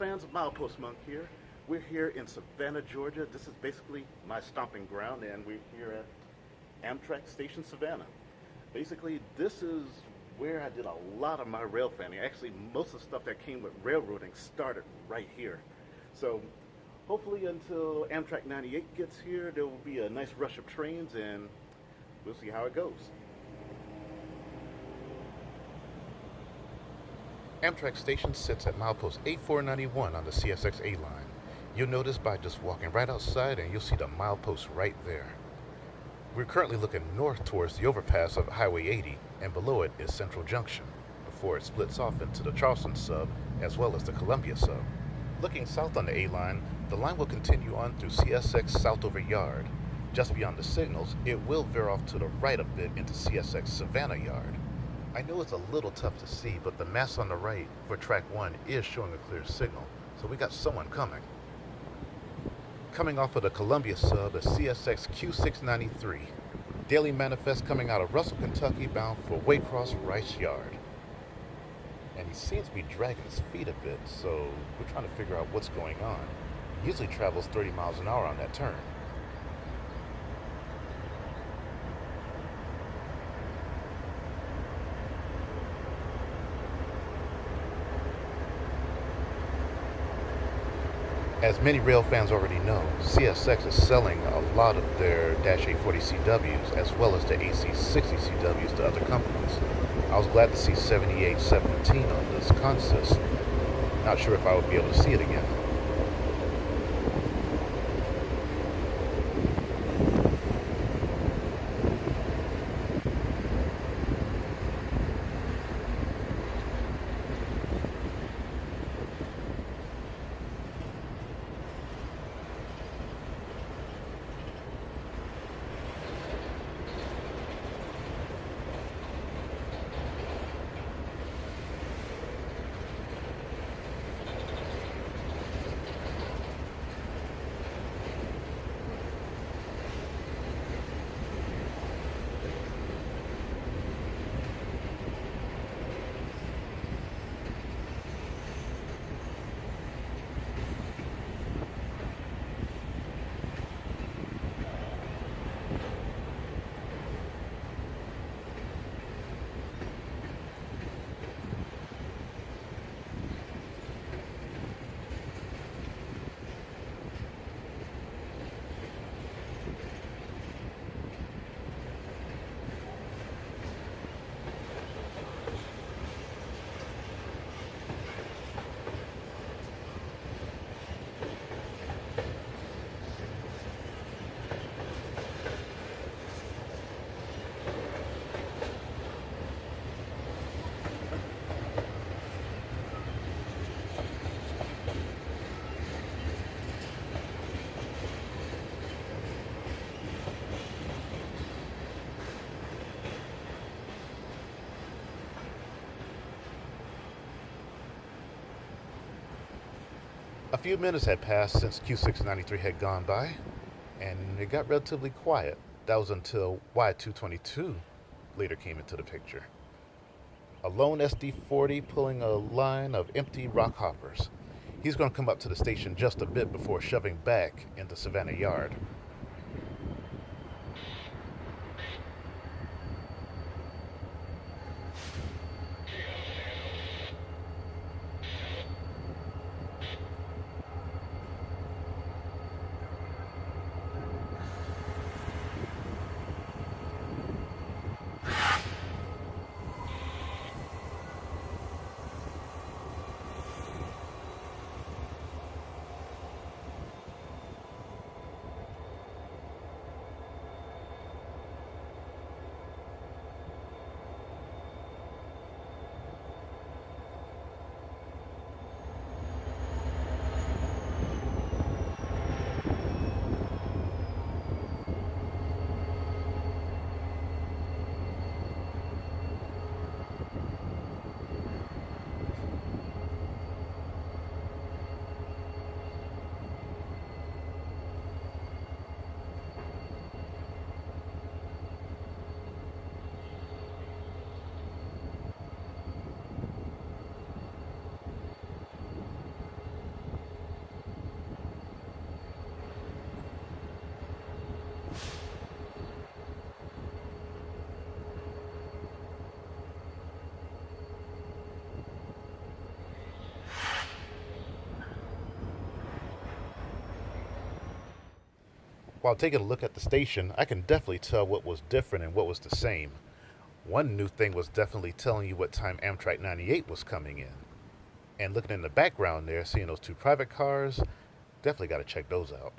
fans of Milepost Monk here. We're here in Savannah, Georgia. This is basically my stomping ground, and we're here at Amtrak Station Savannah. Basically, this is where I did a lot of my rail fanning. Actually, most of the stuff that came with railroading started right here. So hopefully until Amtrak 98 gets here, there will be a nice rush of trains, and we'll see how it goes. Amtrak station sits at milepost A491 on the CSX-A line. You'll notice by just walking right outside and you'll see the milepost right there. We're currently looking north towards the overpass of Highway 80, and below it is Central Junction, before it splits off into the Charleston sub as well as the Columbia sub. Looking south on the A line, the line will continue on through CSX Southover Yard. Just beyond the signals, it will veer off to the right a bit into CSX Savannah Yard. I know it's a little tough to see, but the mast on the right for track 1 is showing a clear signal, so we got someone coming. Coming off of the Columbia sub is CSX Q693. Daily manifest coming out of Russell, Kentucky, bound for Waycross Rice Yard. And he seems to be dragging his feet a bit, so we're trying to figure out what's going on. He usually travels 30 miles an hour on that turn. As many rail fans already know, CSX is selling a lot of their A40 CWs as well as the AC60 CWs to other companies. I was glad to see 7817 on this consist. Not sure if I would be able to see it again. A few minutes had passed since Q693 had gone by, and it got relatively quiet. That was until Y222 later came into the picture. A lone SD40 pulling a line of empty rock hoppers. He's going to come up to the station just a bit before shoving back into Savannah Yard. While taking a look at the station, I can definitely tell what was different and what was the same. One new thing was definitely telling you what time Amtrak 98 was coming in. And looking in the background there, seeing those two private cars, definitely got to check those out.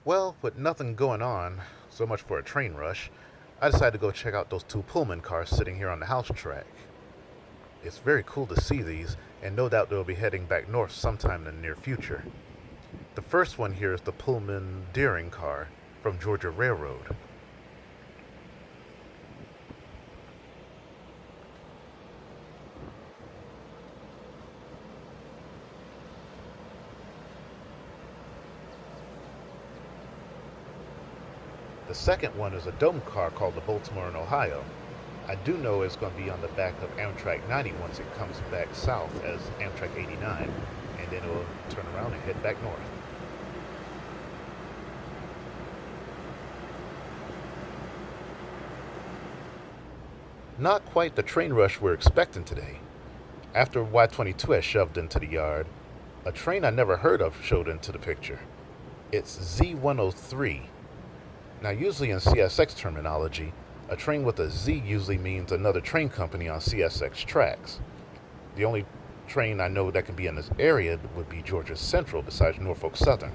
Well, with nothing going on, so much for a train rush, I decided to go check out those two Pullman cars sitting here on the house track. It's very cool to see these, and no doubt they'll be heading back north sometime in the near future. The first one here is the Pullman Deering car from Georgia Railroad. The second one is a dome car called the Baltimore and Ohio. I do know it's going to be on the back of Amtrak 90 once it comes back south as Amtrak 89, and then it will turn around and head back north. Not quite the train rush we're expecting today. After Y22 has shoved into the yard, a train I never heard of showed into the picture. It's Z103. Now, usually in CSX terminology, a train with a Z usually means another train company on CSX tracks. The only train I know that can be in this area would be Georgia Central besides Norfolk Southern.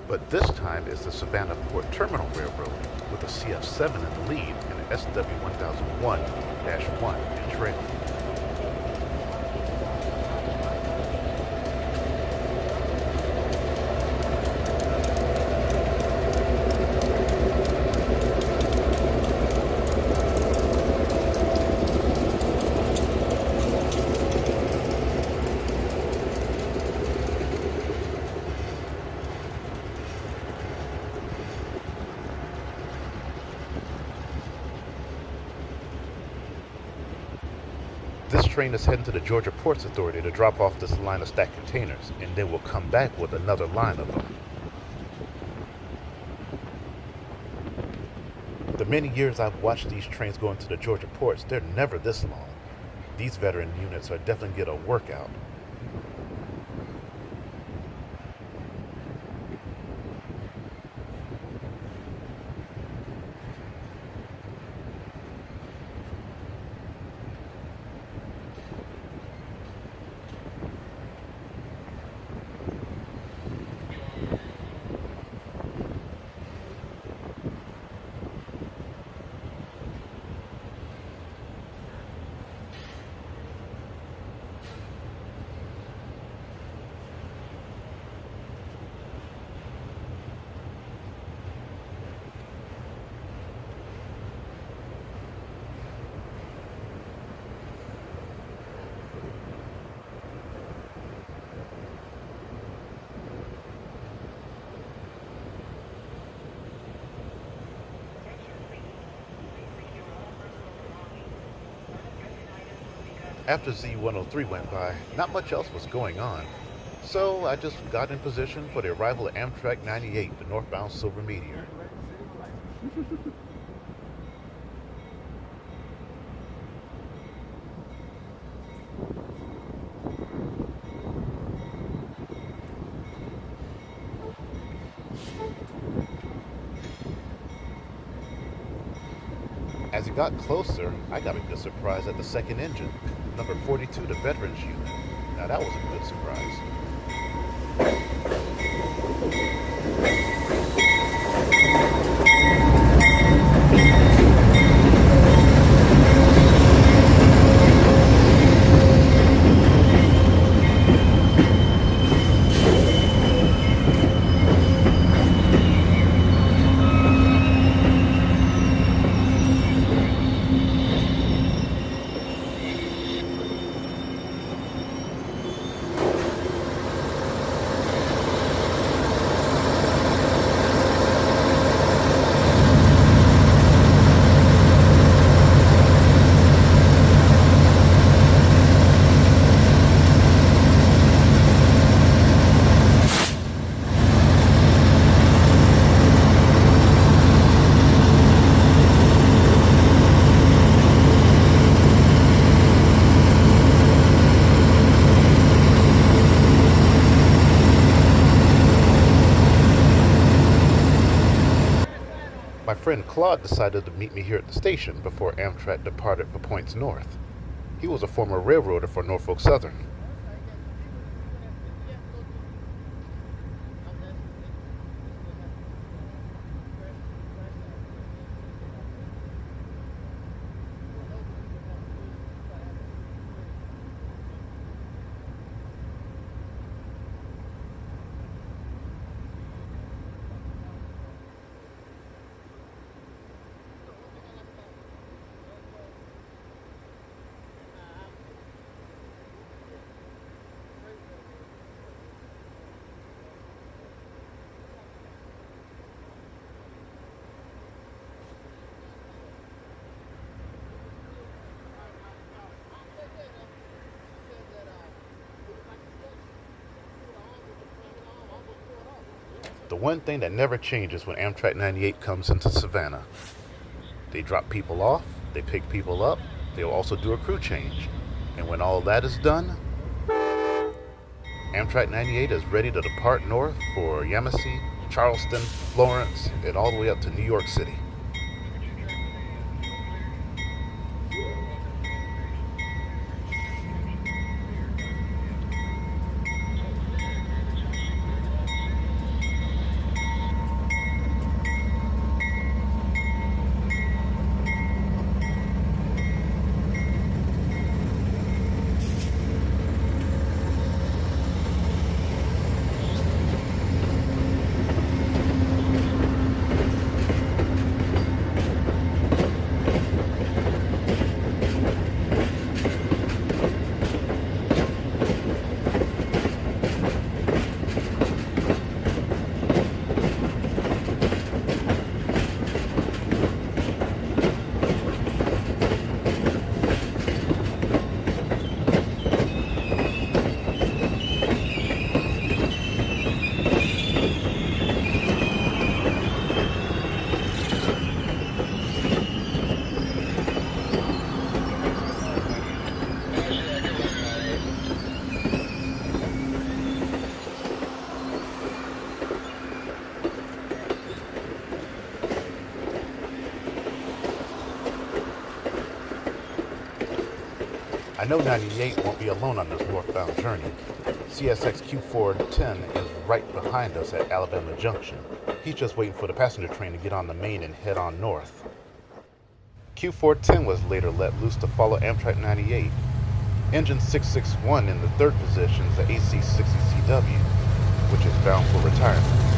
But this time it's the Savannah Port Terminal Railroad with a CF7 in the lead and an SW1001-1 in trail. This train is heading to the Georgia Ports Authority to drop off this line of stacked containers, and then we'll come back with another line of them. The many years I've watched these trains go into the Georgia ports, they're never this long. These veteran units are definitely get a workout. After Z103 went by, not much else was going on, so I just got in position for the arrival of Amtrak 98, the northbound Silver Meteor. As it got closer, I got a good surprise at the second engine, number 42, the Veterans Unit. Now that was a good surprise. Claude decided to meet me here at the station before Amtrak departed for points north. He was a former railroader for Norfolk Southern. The one thing that never changes when Amtrak 98 comes into Savannah. They drop people off, they pick people up, they'll also do a crew change. And when all that is done, Amtrak 98 is ready to depart north for Yamasee, Charleston, Florence, and all the way up to New York City. I know 98 won't be alone on this northbound journey. CSX Q410 is right behind us at Alabama Junction. He's just waiting for the passenger train to get on the main and head on north. Q410 was later let loose to follow Amtrak 98. Engine 661 in the third position is the AC60CW, which is bound for retirement.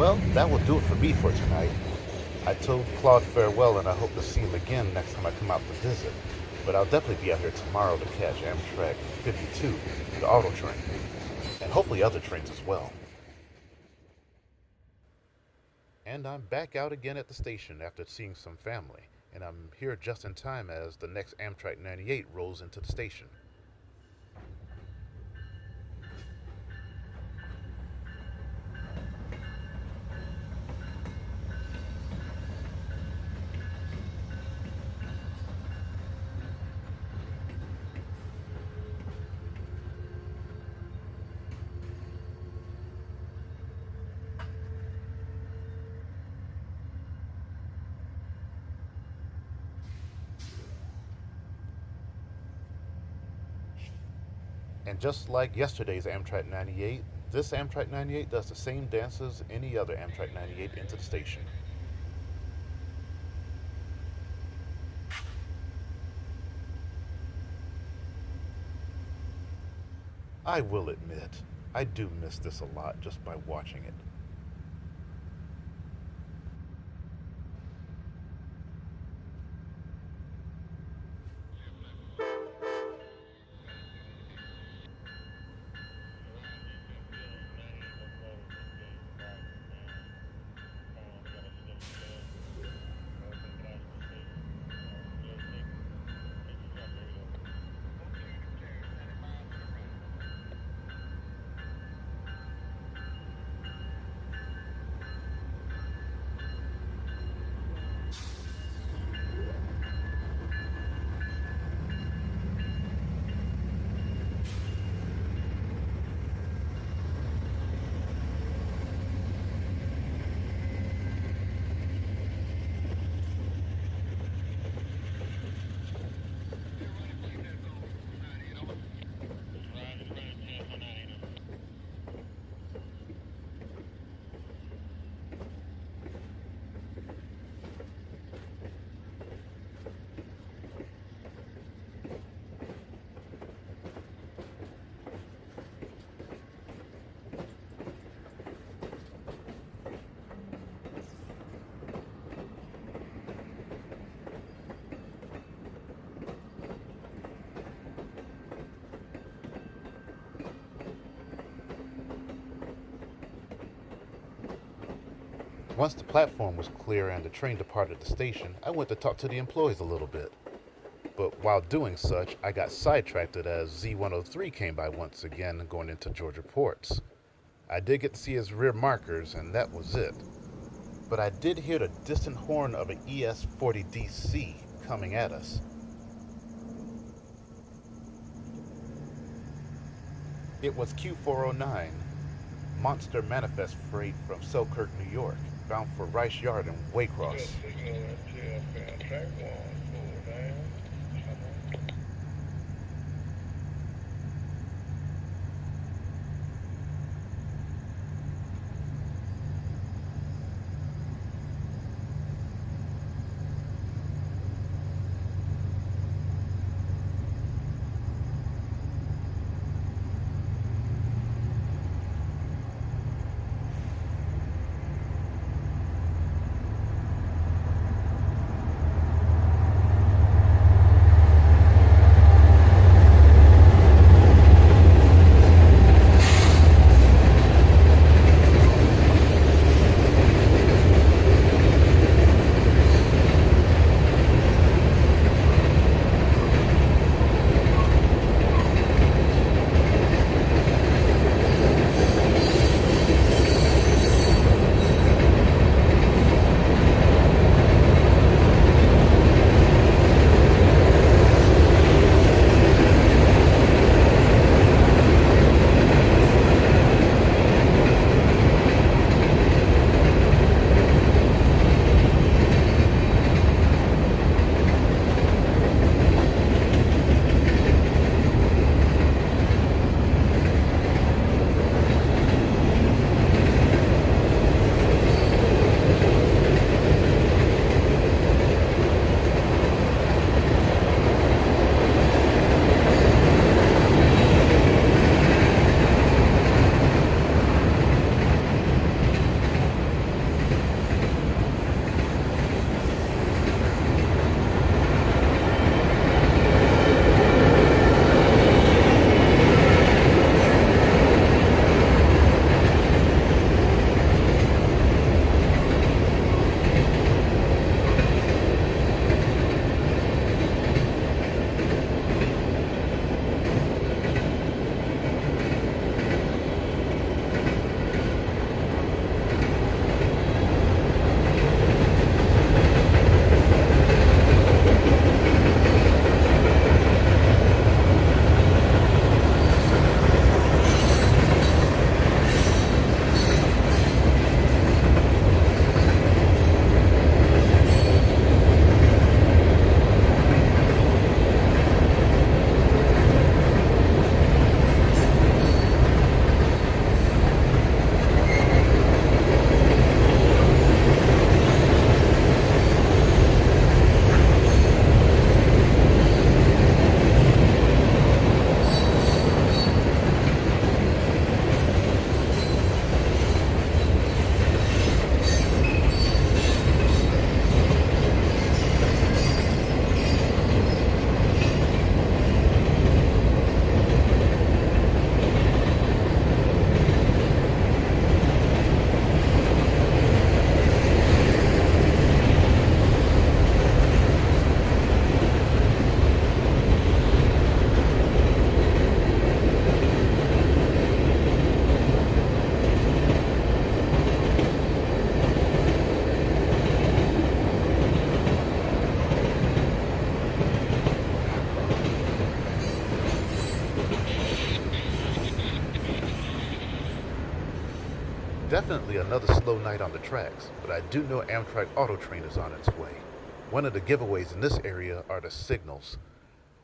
Well, that will do it for me for tonight. I told Claude farewell and I hope to see him again next time I come out to visit. but I'll definitely be out here tomorrow to catch Amtrak 52, the auto train, and hopefully other trains as well. And I'm back out again at the station after seeing some family, and I'm here just in time as the next Amtrak 98 rolls into the station. And just like yesterday's Amtrak 98, this Amtrak 98 does the same dance as any other Amtrak 98 into the station. I will admit, I do miss this a lot just by watching it. Once the platform was clear and the train departed the station, I went to talk to the employees a little bit. But while doing such, I got sidetracked as Z103 came by once again going into Georgia ports. I did get to see his rear markers, and that was it. But I did hear the distant horn of an ES-40DC coming at us. It was Q409, Monster Manifest Freight from Selkirk, New York, bound for Rice Yard and Waycross. Definitely another slow night on the tracks, but I do know Amtrak Auto Train is on its way. One of the giveaways in this area are the signals.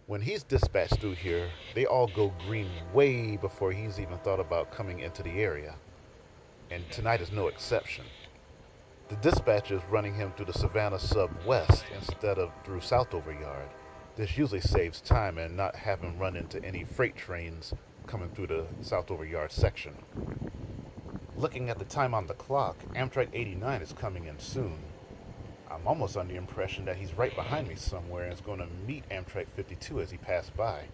When he's dispatched through here, they all go green way before he's even thought about coming into the area. And tonight is no exception. The dispatcher is running him through the Savannah Sub West instead of through Southover Yard. This usually saves time and not having run into any freight trains coming through the Southover Yard section. Looking at the time on the clock, Amtrak 89 is coming in soon. I'm almost under the impression that he's right behind me somewhere and is going to meet Amtrak 52 as he passes by.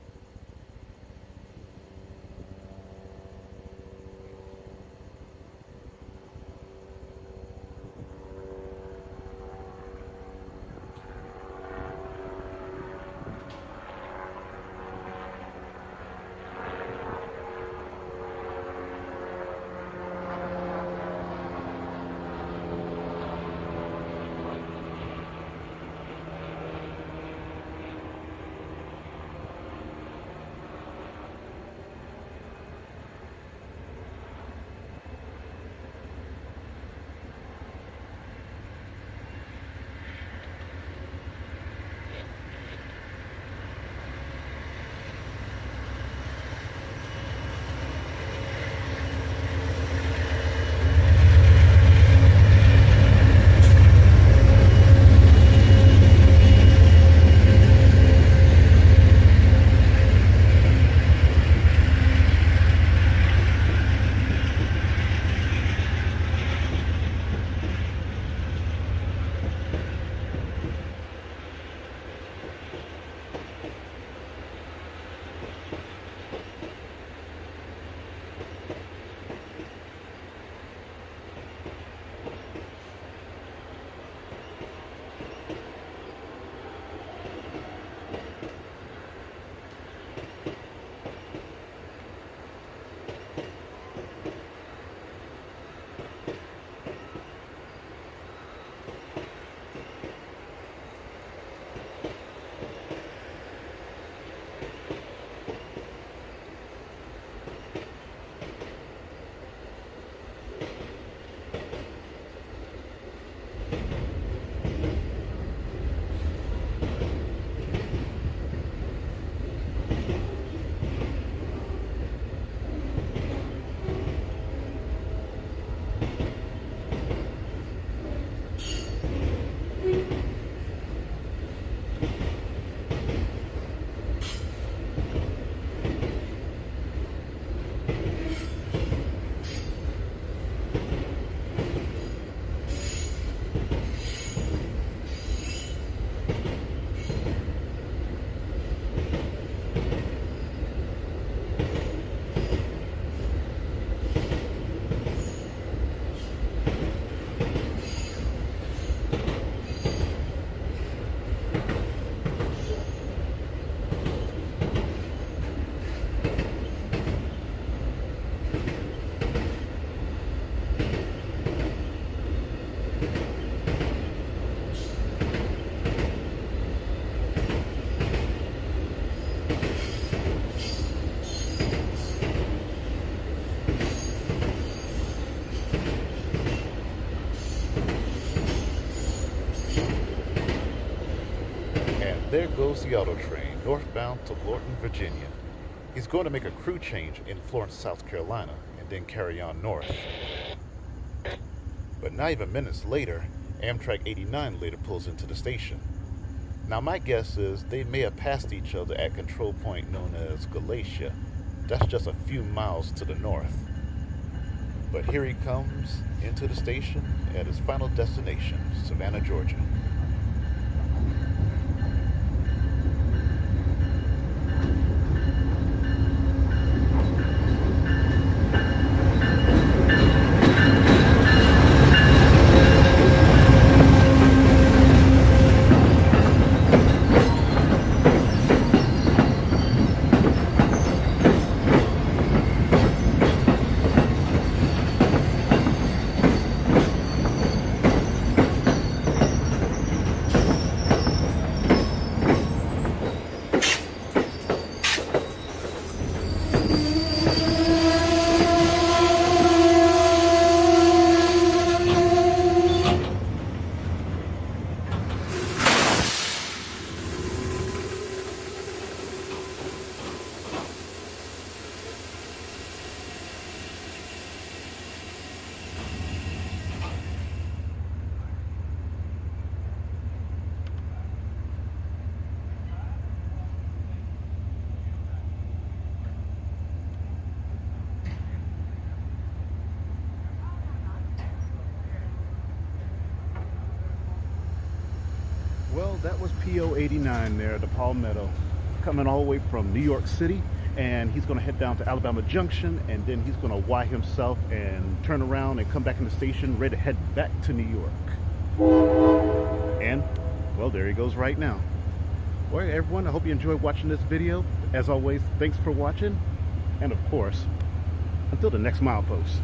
There goes the auto train, northbound to Lorton, Virginia. He's going to make a crew change in Florence, South Carolina, and then carry on north. But not even minutes later, Amtrak 89 later pulls into the station. Now my guess is they may have passed each other at control point known as Galatia. That's just a few miles to the north. But here he comes into the station at his final destination, Savannah, Georgia. Well, that was PO89 there, the Palmetto, coming all the way from New York City, and he's going to head down to Alabama Junction, and then he's going to Y himself and turn around and come back in the station, ready to head back to New York. And, well, there he goes right now. All right, everyone, I hope you enjoyed watching this video. As always, thanks for watching, and of course, until the next milepost.